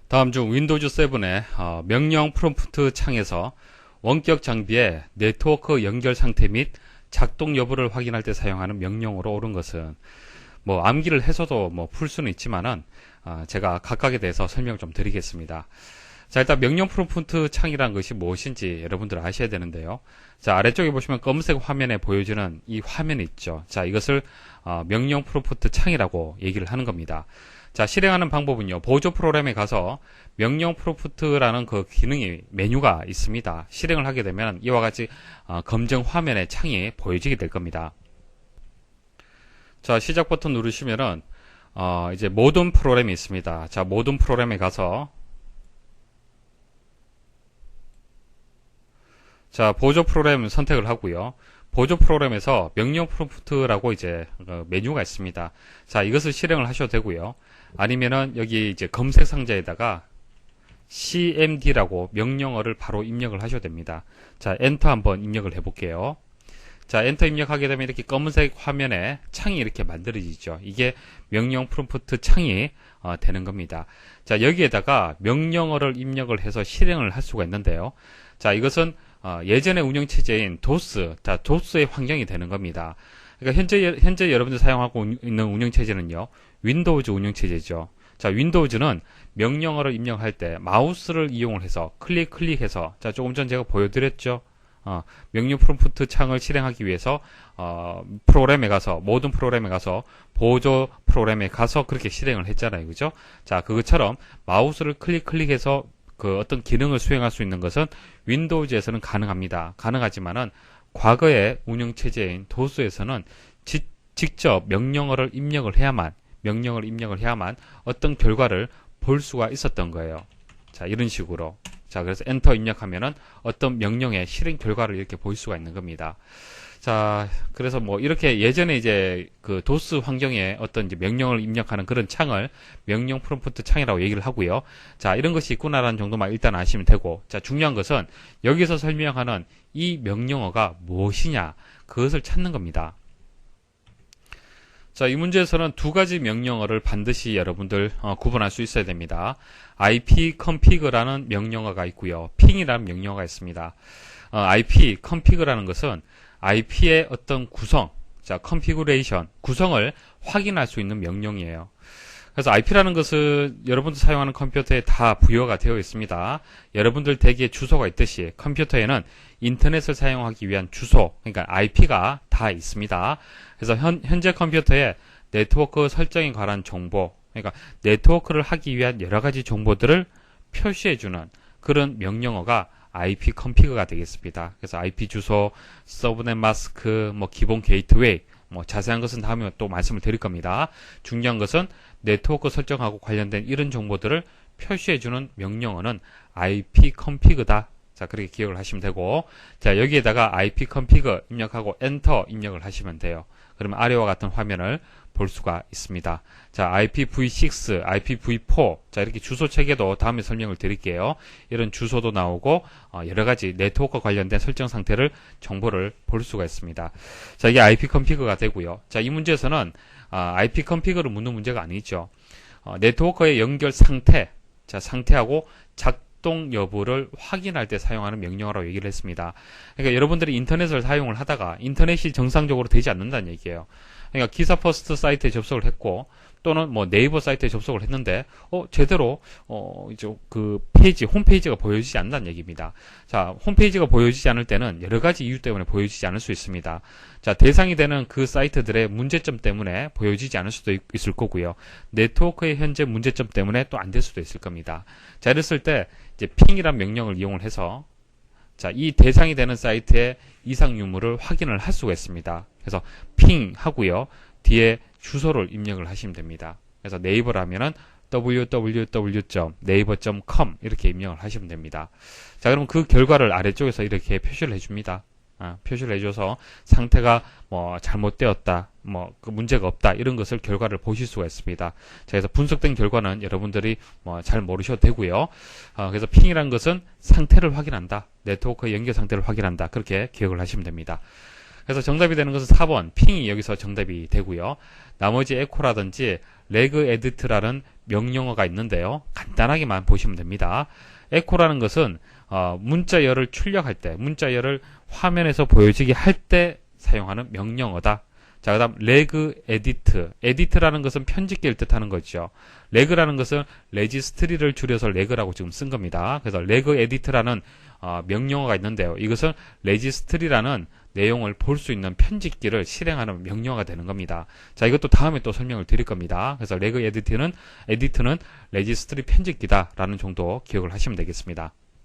다음 중 윈도우즈 7의 명령 프롬프트 창에서 원격 장비의 네트워크 연결 상태 및 작동 여부를 확인할 때 사용하는 명령어로 옳은 것은, 암기를 해서도 풀 수는 있지만은 제가 각각에 대해서 설명 좀 드리겠습니다. 자, 일단 명령 프롬프트 창이라는 것이 무엇인지 여러분들 아셔야 되는데요. 자, 아래쪽에 보시면 검은색 화면에 보여지는 이 화면이 있죠. 자, 이것을 명령 프롬프트 창이라고 얘기를 하는 겁니다. 자, 실행하는 방법은요, 보조 프로그램에 가서 명령 프롬프트라는 그 기능이 메뉴가 있습니다. 실행을 하게 되면 이와 같이 검정 화면에 창이 보여지게 될 겁니다. 자, 시작 버튼 누르시면은 이제 모든 프로그램이 있습니다. 자, 모든 프로그램에 가서 자, 보조 프로그램 선택을 하고요. 보조 프로그램에서 명령 프롬프트라고 이제 메뉴가 있습니다. 자, 이것을 실행을 하셔도 되고요. 아니면은 여기 이제 검색 상자에다가 cmd라고 명령어를 바로 입력을 하셔도 됩니다. 자, 엔터 한번 입력을 해볼게요. 자, 엔터 입력하게 되면 이렇게 검은색 화면에 창이 이렇게 만들어지죠. 이게 명령 프롬프트 창이 되는 겁니다. 자, 여기에다가 명령어를 입력을 해서 실행을 할 수가 있는데요. 자, 이것은 예전의 운영체제인 도스, 자, 도스의 환경이 되는 겁니다. 그러니까 현재 여러분들 사용하고 있는 운영체제는요, 윈도우즈 운영체제죠. 자, 윈도우즈는 명령어를 입력할 때 마우스를 이용을 해서 클릭해서, 자, 조금 전 제가 보여드렸죠. 명령 프롬프트 창을 실행하기 위해서 프로그램에 가서, 모든 프로그램에 가서, 보조 프로그램에 가서 그렇게 실행을 했잖아요. 그죠? 자, 그것처럼 마우스를 클릭해서 그 어떤 기능을 수행할 수 있는 것은 윈도우즈에서는 가능합니다. 가능하지만은 과거의 운영체제인 도스에서는 직접 명령어를 입력을 해야만 어떤 결과를 볼 수가 있었던 거예요. 자, 이런 식으로. 자, 그래서 엔터 입력하면은 어떤 명령의 실행 결과를 이렇게 볼 수가 있는 겁니다. 자, 그래서 이렇게 예전에 이제 그 도스 환경에 어떤 이제 명령을 입력하는 그런 창을 명령 프롬프트 창이라고 얘기를 하고요. 자, 이런 것이 있구나라는 정도만 일단 아시면 되고, 자, 중요한 것은 여기서 설명하는 이 명령어가 무엇이냐, 그것을 찾는 겁니다. 자, 이 문제에서는 두 가지 명령어를 반드시 여러분들 구분할 수 있어야 됩니다. ipconfig라는 명령어가 있고요. ping이라는 명령어가 있습니다. ipconfig라는 것은 IP의 어떤 구성, 자, configuration, 구성을 확인할 수 있는 명령이에요. 그래서 IP라는 것은 여러분들 사용하는 컴퓨터에 다 부여가 되어 있습니다. 여러분들 댁에 주소가 있듯이 컴퓨터에는 인터넷을 사용하기 위한 주소, 그러니까 IP가 다 있습니다. 그래서 현재 컴퓨터에 네트워크 설정에 관한 정보, 그러니까 네트워크를 하기 위한 여러 가지 정보들을 표시해주는 그런 명령어가 ipconfig가 되겠습니다. 그래서 IP 주소, 서브넷 마스크, 기본 게이트웨이, 자세한 것은 다음에 또 말씀을 드릴 겁니다. 중요한 것은 네트워크 설정하고 관련된 이런 정보들을 표시해주는 명령어는 ipconfig다. 자, 그렇게 기억을 하시면 되고, 자, 여기에다가 ipconfig 입력하고 엔터 입력을 하시면 돼요. 그러면 아래와 같은 화면을 볼 수가 있습니다. 자, IPv6, IPv4, 자, 이렇게 주소 체계도 다음에 설명을 드릴게요. 이런 주소도 나오고, 여러 가지 네트워크 관련된 설정 상태를 정보를 볼 수가 있습니다. 자, 이게 ipconfig가 되고요. 자, 이 문제에서는, ipconfig를 묻는 문제가 아니죠. 네트워크의 연결 상태, 자, 상태하고 작동 여부를 확인할 때 사용하는 명령어라고 얘기를 했습니다. 그러니까 여러분들이 인터넷을 사용을 하다가 인터넷이 정상적으로 되지 않는다는 얘기예요. 그러니까 기사 퍼스트 사이트에 접속을 했고, 또는 네이버 사이트에 접속을 했는데, 제대로, 이제 그 페이지, 홈페이지가 보여지지 않는다는 얘기입니다. 자, 홈페이지가 보여지지 않을 때는 여러 가지 이유 때문에 보여지지 않을 수 있습니다. 자, 대상이 되는 그 사이트들의 문제점 때문에 보여지지 않을 수도 있을 거고요. 네트워크의 현재 문제점 때문에 또 안 될 수도 있을 겁니다. 자, 이랬을 때, 이제 ping이란 명령을 이용을 해서, 자, 이 대상이 되는 사이트의 이상 유무를 확인을 할 수가 있습니다. 그래서 ping 하고요. 뒤에 주소를 입력을 하시면 됩니다. 그래서 네이버라면은 www.naver.com 이렇게 입력을 하시면 됩니다. 자, 그럼 그 결과를 아래쪽에서 이렇게 표시를 해줍니다. 표시를 해줘서 상태가 잘못되었다, 그 문제가 없다, 이런 것을 결과를 보실 수가 있습니다. 자, 그래서 분석된 결과는 여러분들이 잘 모르셔도 되고요. 그래서 ping이라는 것은 상태를 확인한다, 네트워크 연결 상태를 확인한다, 그렇게 기억을 하시면 됩니다. 그래서 정답이 되는 것은 4번 핑이 여기서 정답이 되고요. 나머지 에코라든지 레그 에디트라는 명령어가 있는데요. 간단하게만 보시면 됩니다. 에코라는 것은 문자열을 출력할 때, 문자열을 화면에서 보여지게 할 때 사용하는 명령어다. 자, 그 다음 레그 에디트. 에디트라는 것은 편집기를 뜻하는 거죠. 레그라는 것은 레지스트리를 줄여서 레그라고 지금 쓴 겁니다. 그래서 레그 에디트라는 명령어가 있는데요. 이것은 레지스트리라는 내용을 볼 수 있는 편집기를 실행하는 명령어가 되는 겁니다. 자, 이것도 다음에 또 설명을 드릴 겁니다. 그래서 레그 에디트는 레지스트리 편집기다라는 정도 기억을 하시면 되겠습니다.